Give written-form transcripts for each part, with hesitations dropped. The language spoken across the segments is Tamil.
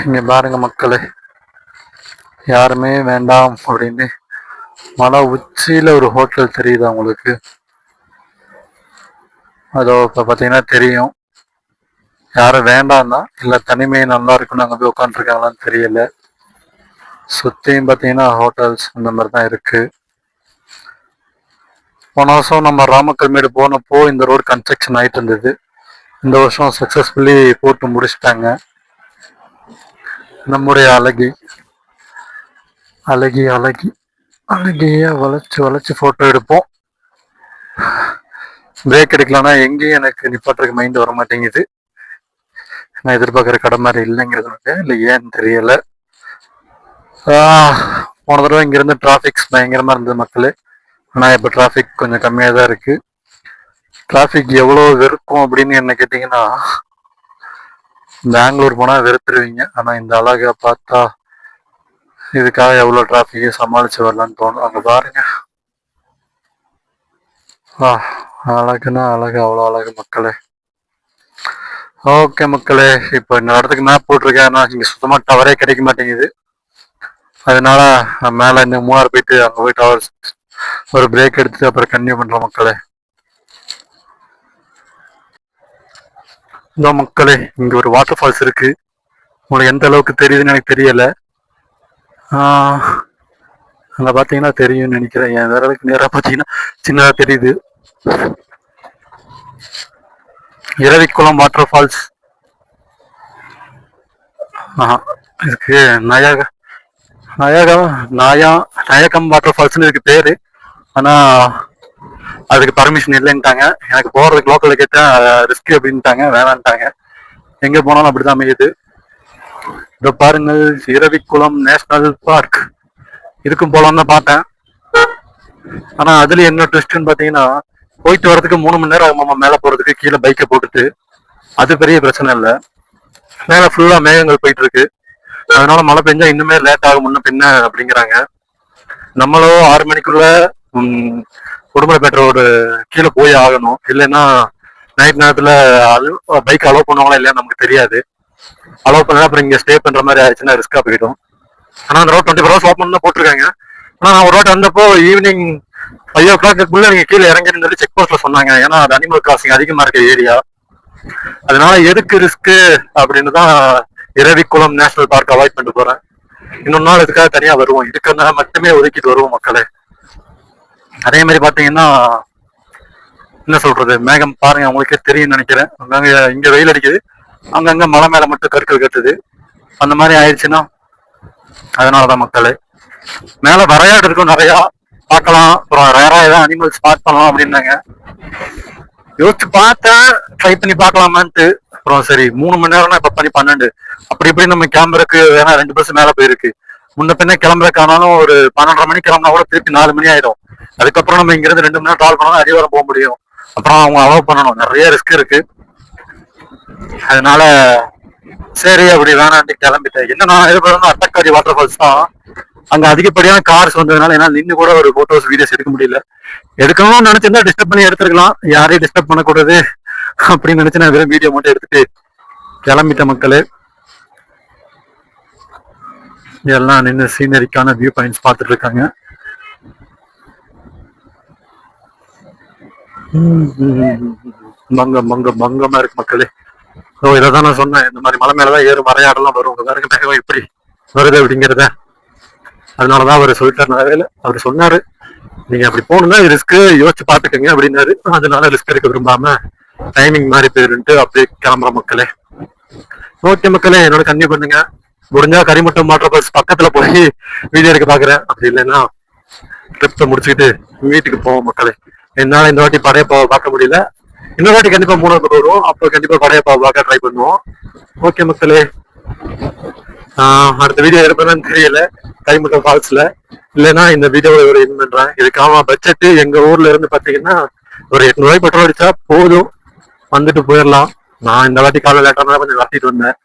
இங்க பாருங்க மக்களே, யாருமே வேண்டாம் அப்படின்னு மலை உச்சியில ஒரு ஹோட்டல் தெரியுது உங்களுக்கு. அதோ இப்ப பாத்தீங்கன்னா தெரியும். யாரும் வேண்டாம் தான், இல்ல தனிமை நல்லா இருக்குன்னு அங்க போய் உட்காந்துருக்காங்களான்னு தெரியல. சுத்தியும் பாத்தீங்கன்னா ஹோட்டல்ஸ் அந்த மாதிரி தான் இருக்கு. போன வருஷம் நம்ம ராமக்கல்மேடு போனப்போ இந்த ரோடு கன்ஸ்ட்ரக்ஷன் ஆயிட்டு இருந்தது. இந்த வருஷம் சக்சஸ்ஃபுல்லி போட்டு முடிச்சிட்டாங்க. நம்முடைய அழகி அழகி அழகி அழகிய வளைச்சு வளைச்சு போட்டோ எடுப்போம். பிரேக் எடுக்கலன்னா எங்கேயும் எனக்கு நிப்பாட்டுறதுக்கு மைண்ட் வர மாட்டேங்குது. நான் எதிர்பார்க்குற கடை மாதிரி இல்லைங்கிறது இல்லை, ஏன்னு தெரியல. போன தடவை இங்கிருந்து டிராஃபிக்ஸ் பயங்கரமா இருந்தது மக்களே. ஆனால் இப்போ டிராஃபிக் கொஞ்சம் கம்மியாக தான் இருக்கு. டிராஃபிக் எவ்வளோ வெறுக்கும் அப்படின்னு என்ன கேட்டிங்கன்னா, பெங்களூர் போனால் வெறுத்துருவீங்க. ஆனால் இந்த அழகை பார்த்தா இதுக்காக எவ்வளோ டிராஃபிக்கை சமாளிச்சு வரலான்னு தோணும். அங்கே பாருங்க, அழகுன்னா அழகு, அவ்வளோ அழகு மக்களே. ஓகே மக்களே, இப்போ இந்த இடத்துக்கு மேப் போட்டிருக்கேன். ஆனால் இங்கே சுத்தமாக டவரே கிடைக்க மாட்டேங்குது. அதனால மேலே இந்த மூணாறு போயிட்டு அங்கே போய் டவர் ஒரு பிரேக் எடுத்துட்டு அப்புறம் கன்டினியூ பண்றோம் மக்களே. இந்த மக்களே, இங்க ஒரு வாட்டர் ஃபால்ஸ் இருக்கு. உங்களுக்கு எந்த அளவுக்கு தெரியுதுன்னு எனக்கு தெரியல. அங்க பாத்தீங்கன்னா தெரியும்னு நினைக்கிறேன். என் விரலுக்கு நேரா பாத்தீங்கன்னா சின்னதா தெரியுது. Eravikulam water falls. இதுக்கு நயகம் வாட்டர் ஃபால்ஸ்னு இதுக்கு பேரு. ஆனா அதுக்கு பர்மிஷன் இல்லைன்ட்டாங்க. எனக்கு போறதுக்கு லோக்கல்ல கேட்டா ரிஸ்க் அப்படின்ட்டாங்க, வேணான்ட்டாங்க. எங்க போனாலும் அப்படிதான் அமையுது. இத பாருங்கள், இரவிக்குளம் நேஷனல் பார்க். இதுக்கும் போலாம்னு தான் பார்த்தேன். ஆனா அதுல என்ன ட்விஸ்ட்னு பாத்தீங்கன்னா, போயிட்டு வரதுக்கு 3 மணி நேரம் ஆகும் மேல போறதுக்கு. கீழே பைக்கை போட்டுட்டு அது பெரிய பிரச்சனை இல்லை. மேல ஃபுல்லா மேகங்கள் போயிட்டு இருக்கு. அதனால மழை பெஞ்சா இன்னுமே லேட் ஆகும் முன்ன பின்ன அப்படிங்கிறாங்க. நம்மளும் 6 மணிக்குள்ள உடுமலைப்பேட்டை ரோடு கீழே போய் ஆகணும். இல்லைன்னா நைட் நேரத்துல பைக் அலோவ் பண்ணுவாங்களா இல்லையா நமக்கு தெரியாது. அலோவ் பண்ணா அப்புறம் இங்க ஸ்டே பண்ற மாதிரி ஆயிடுச்சுன்னா ரிஸ்கா போயிடும். ஆனா அந்த ரோட் 24 ஹவர்ஸ் ஓப்பன் தான் போட்டிருக்காங்க. ஆனா நான் ஒரு ரோட் வந்தப்போ ஈவினிங் 5 o'clock நீங்க கீழே இறங்கின்னு சொல்லி செக் போஸ்ட்ல சொன்னாங்க. ஏன்னா அது அனிமல் கிராசிங் அதிகமா இருக்க ஏரியா. அதனால எதுக்கு ரிஸ்க் அப்படின்னு தான் இரவிக்குளம் நேஷனல் பார்க் அவாய்ட் பண்ணிட்டு போறேன். இன்னொரு நாள் இதுக்காக தனியா வருவோம். இதுக்கு மட்டுமே ஒதுக்கிட்டு வருவோம் மக்களே. அதே மாதிரி பாத்தீங்கன்னா என்ன சொல்றது, மேகம் பாருங்க, உங்களுக்கே தெரியும் நினைக்கிறேன். அங்கங்க இங்க வெயில் அடிக்குது, அங்கங்க மலை மேல மட்டும் கற்கள் கட்டுது. அந்த மாதிரி ஆயிடுச்சுன்னா அதனாலதான் மக்களே. மேல வரையாடு இருக்கும், நிறைய பார்க்கலாம். அப்புறம் ரேரா ஏதாவது அனிமல் ஸ்பாட் பண்ணலாம் அப்படின்னாங்க. யோசிச்சு பார்த்தேன், ட்ரை பண்ணி பார்க்கலாமான்ட்டு. அப்புறம் சரி 3 மணி நேரம்னா இப்ப பண்ணி 12 அப்படி இப்படி நம்ம கிளம்புறதுக்கு வேணா 2 பஸ் மேல போயிருக்கு. முன்ன பின்ன கிளம்புறக்கானாலும் ஒரு 12:30 மணிக்கு கிளம்புனா கூட திருப்பி 4 மணி ஆயிடும். அதுக்கப்புறம் நம்ம இங்க இருந்து 2 மணி நேரம் டிராவல் பண்ணாலும் அடிவாரம் போக முடியும். அப்புறம் அவங்க அலோவ் பண்ணணும், நிறைய ரிஸ்க் இருக்கு. அதனால சரி அப்படி வேணான்ட்டு கிளம்பிட்டேன். என்ன நான் எதிர்பார்த்தா அட்டக்காடி வாட்டர் ஃபால்ஸ் தான். அங்க அதிகப்படியான கார்ஸ் வந்ததுனால என்னால நின்று கூட ஒரு போட்டோஸ் வீடியோஸ் எடுக்க முடியல. எடுக்கணும்னு நினைச்சிருந்தா டிஸ்டர்ப் பண்ணி எடுத்துருக்கலாம். யாரையும் டிஸ்டர்ப் பண்ணக்கூடாது அப்படின்னு நினைச்சு நான் வெறும் வீடியோ மட்டும் எடுத்துட்டு கிளம்பிட்ட மக்களே. எல்லாம் நின்று சீனரிக்கான வியூ பாயிண்ட்ஸ் பார்த்துட்டு இருக்காங்க. பங்கமா இருக்கு மக்களே. ஸோ இதான் நான் சொன்னேன், இந்த மாதிரி மலை மேலதான் ஏறும் மறையாடெல்லாம் வரும். உங்க வேற மேகம் எப்படி வருது அப்படிங்கிறத. அதனாலதான் அவர் சொல்லிட்டாரு. நிறைய அவர் சொன்னாரு, நீங்க அப்படி போகணும்னா ரிஸ்க் யோசிச்சு பாத்துக்கோங்க அப்படின்னாரு. அதனால ரிஸ்க் எடுக்க விரும்பாம டைமிங் மாதிரி போயிருந்துட்டு அப்படியே கிளம்புற மக்களே. ஓகே மக்களே, என்னோட கன்னியூ பண்ணுங்க. முடிஞ்சா கரிமட்டம் வாட்டர் ஃபால்ஸ் பக்கத்துல போய் வீடியோ எடுக்க பாக்குறேன். அப்படி இல்லைன்னா ட்ரிப்பை முடிச்சுக்கிட்டு வீட்டுக்கு போவோம் மக்களே. என்னால இந்த வாட்டி படையப்பாவை பார்க்க முடியல. இன்னொரு வாட்டி கண்டிப்பா 3 வருவோம். அப்போ கண்டிப்பா படையப்பாவை பார்க்க ட்ரை பண்ணுவோம். ஓகே மக்களே, அடுத்த வீடியோ எடுப்பேன்னு தெரியல. கரிமட்டம் ஃபால்ஸ்ல இல்லைன்னா இந்த வீடியோவை ஒரு இது பண்றேன். இதுக்காக பட்ஜெட் எங்க ஊர்ல இருந்து பாத்தீங்கன்னா ஒரு 800 ரூபாய் பெட்ரோல் அடிச்சா போதும், வந்துட்டு போயிடலாம். நான் இந்த வாட்டி காலையில் லேட்டாக கொஞ்சம் வரட்டிட்டு வந்தேன்.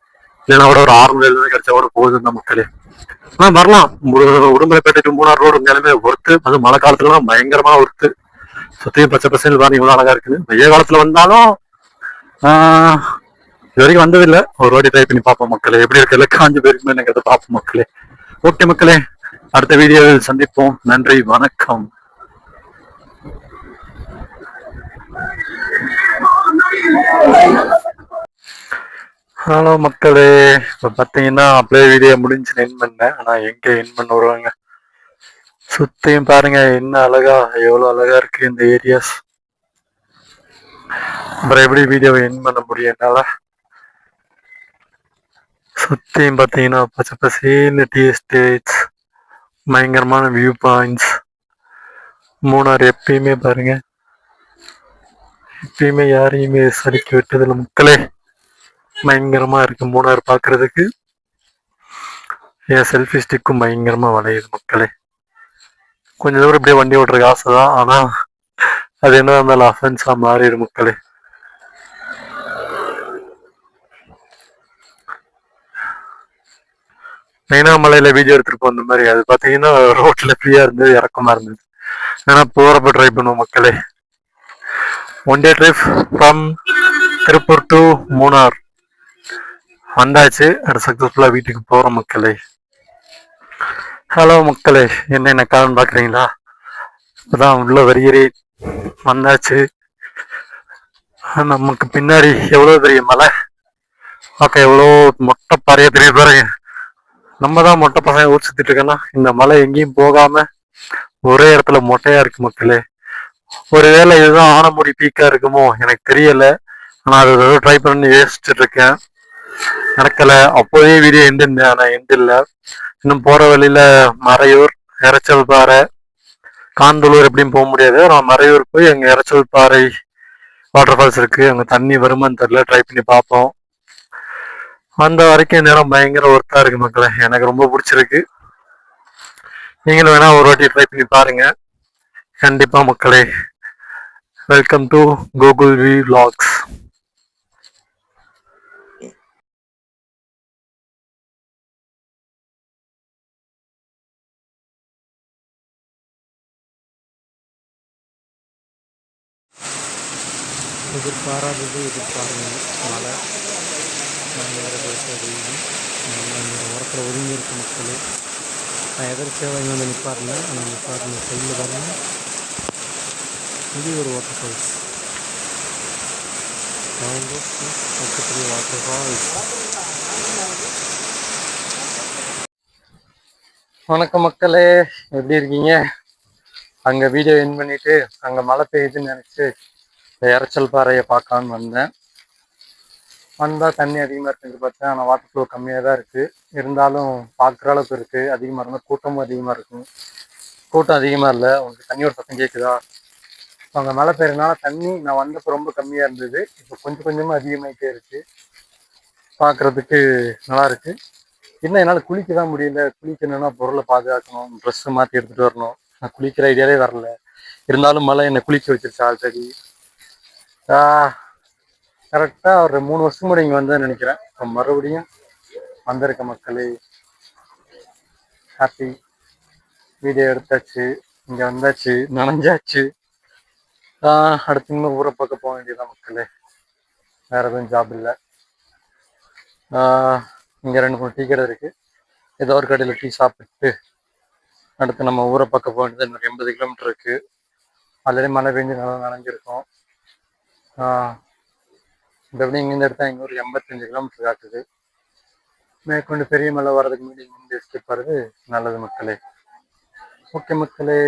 இல்லைன்னா கூட ஒரு 600 கிடைச்சா கூட போதும் தான் மக்களே. வரலாம். உடுமலைப்பேட்டை டு மூணார் ரோடு உண்மையாலுமே ஒர்த்து. அது மழை காலத்துலாம் பயங்கரமா ஒர்த்து. சுத்தியும் பச்சை பசங்க பாருங்க இவ்வளவு அழகா இருக்குது. வெய்ய காலத்துல வந்தாலும் இது வரைக்கும் வந்ததில்லை, ஒரு வாட்டி ட்ரை பண்ணி பார்ப்போம் மக்களே. எப்படி இருக்குல்ல, காஞ்சி போயிருக்குமே எனக்கு பார்ப்போம் மக்களே. ஓகே மக்களே, அடுத்த வீடியோவில் சந்திப்போம். நன்றி, வணக்கம். ஹலோ மக்களே, இப்போ பார்த்தீங்கன்னா அப்படியே வீடியோ முடிஞ்சு என் பண்ணேன். ஆனால் எங்கே என் பண்ண வருவாங்க, சுத்தியும் பாருங்க என்ன அழகா, எவ்வளோ அழகா இருக்கு இந்த ஏரியாஸ். அப்புறம் எப்படி வீடியோவை என் பண்ண முடியும் என்னால? சுத்தியும் பார்த்தீங்கன்னா பச்சை பசேன்னு டீ எஸ்டேட்ஸ், பயங்கரமான வியூ பாயிண்ட்ஸ். மூணார் எப்பயுமே பாருங்க, எப்பயுமே யாரையுமே சறுக்கி விட்டதில்லை மக்களே. பயங்கரமா இருக்கு மூணார் பாக்குறதுக்கு. என் செல்ஃபி ஸ்டிக்கும் பயங்கரமா வளையுது மக்களே. கொஞ்ச தூரம் இப்படியே வண்டி ஓட்டுறதுக்கு ஆசைதான், ஆனா அது என்ன இருந்தாலும் அஃபென்ஸா மாறிடும் மக்களே. மெயினாமலையில வீடியோ எடுத்துட்டு போன மாதிரி அது பாத்தீங்கன்னா ரோட்ல ஃப்ரீயா இருந்தது, இறக்கமா இருந்தது. ஏன்னா போறப்ப ட்ரை பண்ணுவோம் மக்களே. One day trip from Tiruppur to Munnar வந்தாச்சு. அது சக்சஸ்ஃபுல்லா வீட்டுக்கு போறோம் மக்களே. ஹலோ மக்களே, என்ன காரணம் பாக்குறீங்களா? இப்பதான் உள்ள வருகிறேன், வந்தாச்சு. நமக்கு பின்னாடி எவ்வளவு பெரிய மலை, பார்க்க எவ்வளோ மொட்டை பாறையா தெரிய பாருங்க. நம்ம தான் மொட்டை பசங்க ஊர் சுத்திட்டு இருக்கோம்னா, இந்த மலை எங்கேயும் போகாம ஒரே இடத்துல மொட்டையா இருக்கு மக்களே. ஒருவேளை இதுதான் ஆனமுடி பீக்கா இருக்குமோ எனக்கு தெரியல. ஆனா அதை ட்ரை பண்ணி யோசிச்சுட்டு இருக்கேன், நடக்கல. அப்போதே வீடியோ எண்டிருந்தேன், ஆனா எண்டு இல்லை. இன்னும் போற வழியில மறையூர், இறைச்சல் பாறை, காந்தலூர் எப்படியும் போக முடியாது. நான் மறையூர் போய் அங்க இறைச்சல் பாறை வாட்டர் ஃபால்ஸ் இருக்கு, அங்க தண்ணி வருமான்னு தெரியல, ட்ரை பண்ணி பார்ப்போம். வந்த வரைக்கும் நேரம் பயங்கர ஒர்த்தா இருக்கு மக்களே, எனக்கு ரொம்ப பிடிச்சிருக்கு. நீங்களும் வேணா ஒரு வாட்டி ட்ரை பண்ணி பாருங்க கண்டிப்பா மக்களே. Welcome to Google V vlogs. எதிர்பாராதது எதிர்பாருங்க, மழை பயங்கர ஓரத்தில் ஒதுங்கி இருக்கு மக்களே. நான் எதிர்த்து இங்கே வந்து நிற்பாருங்க, ஆனால் நிற்பாருங்க சைடில் பாருங்க, இது ஒரு வாட்டர் ஃபால்ஸ். Water falls. வணக்கம் மக்களே, எப்படி இருக்கீங்க? அங்கே வீடியோ என் பண்ணிட்டு அங்கே மழை பெய்யுதுன்னு நினச்சி இறைச்சல் பாறையை பார்க்கலான்னு வந்தேன். வந்தால் தண்ணி அதிகமாக இருக்குன்னு பார்த்தேன், ஆனால் வாட்டர் ஃப்ளோ கம்மியாக தான் இருக்குது. இருந்தாலும் பார்க்குற அளவுக்கு இருக்குது. அதிகமாக இருந்தால் கூட்டமும் அதிகமாக இருக்கும். கூட்டம் அதிகமாக இல்லை. உங்களுக்கு தண்ணியோட சத்தம் கேட்குதா? அங்கே மழை பெய்யறதுனால தண்ணி நான் வந்தப்போ ரொம்ப கம்மியாக இருந்தது, இப்போ கொஞ்சம் கொஞ்சமாக அதிகமாகிட்டே இருக்குது. பார்க்குறதுக்கு நல்லா இருக்குது. இன்னும் என்னால் குளிக்க தான் முடியல. குளிக்கணும்னா பொருளை பாதுகாக்கணும், ட்ரெஸ்ஸை மாற்றி எடுத்துகிட்டு வரணும். நான் குளிக்கிற ஐடியாவே வரல. இருந்தாலும் மழை என்னை குளிக்க வச்சிருச்சு ஆல்ரெடி. கரெக்டாக ஒரு 3 வருஷம் கூட இங்கே வந்தேன்னு நினைக்கிறேன். இப்போ மறுபடியும் வந்திருக்க மக்களே. ஹாப்பி. வீடியோ எடுத்தாச்சு, இங்கே வந்தாச்சு, நனைஞ்சாச்சு. அடுத்து இன்னும் ஊரை பார்க்க போக வேண்டியதான் மக்களே. வேறு எதுவும் ஜாப் இல்லை. இங்கே 2-3 டீ கடை இருக்குது. ஏதோ ஒரு கடையில் டீ சாப்பிட்டு அடுத்து நம்ம ஊரை பார்க்க போக வேண்டியது. இன்னொரு 80 கிலோமீட்டர் இருக்குது. ஆல்ரெடி மழை பெஞ்சு நல்லா நனைஞ்சிருக்கோம். இந்த எப்படி இங்கேருந்து எடுத்தால் இங்கே ஒரு 85 கிலோமீட்டர் காட்டுது. மேற்கொண்டு பெரிய மழை வர்றதுக்கு முன்னாடி இங்கே ஸ்கிப் வர்றது நல்லது மக்களே. ஓகே மக்களே,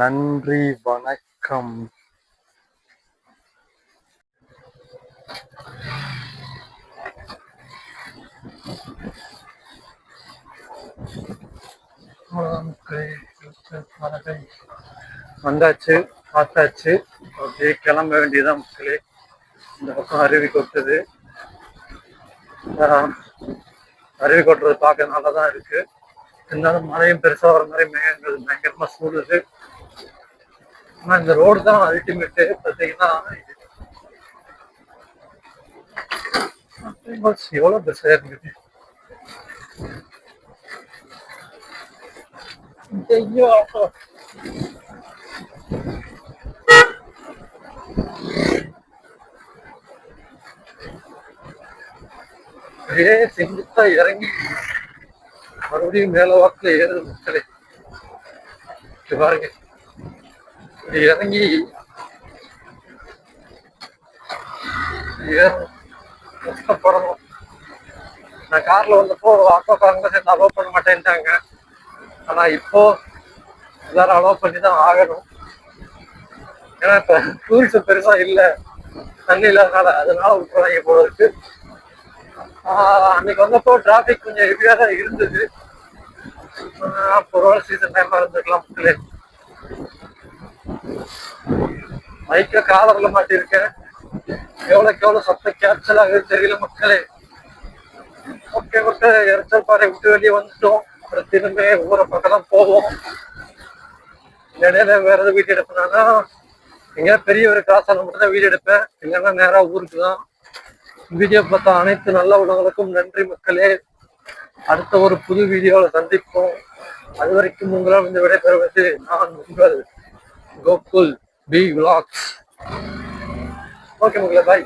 நன்றி, வணக்கம். வந்தாச்சு, பார்த்தாச்சு, அப்படியே கிளம்ப வேண்டியதான் மக்களே. இந்த பக்கம் அருவி கொட்டுது. அருவி கொட்டுறது பார்க்க நல்லா தான் இருக்கு. இருந்தாலும் மழையும் பெருசாக வர மாதிரி மேகங்கள் பயங்கரமா சூடுது. ஆனால் இந்த ரோடு தான் அல்டிமேட்டு. பார்த்தீங்கன்னா எவ்வளோ பெருசாக இருக்குது. ஐயோ, அப்படியே செங்குத்தா இறங்கி மறுபடியும் மேல வாக்குல ஏறுது மக்களே. பாருங்க, இறங்கி ஏறணும், கஷ்டப்படணும். நான் கார்ல வந்தப்போ ஆட்டோக்காரங்க சேர்ந்து அலோவ் பண்ண மாட்டேன்ட்டாங்க. ஆனா இப்போ எல்லாரும் அலோவ் பண்ணி தான் ஆகணும். ஏன்னா இப்ப டூரிஸ்ட் பெருசா இல்ல, தண்ணி இல்லாதனால, அதனால விட்டுறாங்க போல இருக்கு. அன்னைக்கு வந்தப்போ டிராபிக் கொஞ்சம் ஹெவியா தான் இருந்தது. பொருளாதார சீசன் டைமா இருந்துக்கலாம் மக்களே. மைக்க காலர்ல மாட்டிருக்கேன், எவ்வளவுக்கு எவ்வளவு சத்தம் கேப்சல் ஆகுது தெரியல மக்களே. ஓகே ஓகே, எரிச்சல் பாறை விட்டு வெளியே வந்துட்டோம். அப்புறம் திரும்ப ஊரை பக்கம் தான் போவோம். இடையில வேற எதாவது வீட்டு எடுப்பேன்னா எங்கேயா பெரிய ஒரு காசால மட்டும் தான் வீடு எடுப்பேன், இல்லைன்னா நேரா ஊருக்கு தான். வீடியோ பார்த்த அனைத்து நல்ல உலகளுக்கும் நன்றி மக்களே. அடுத்த ஒரு புது வீடியோவில் சந்திப்போம். அது வரைக்கும் உங்களால் வந்து விடைபெறுவது நான் உங்கள் கோகுல் பி விலாக்ஸ். ஓகே மக்களே, பாய்.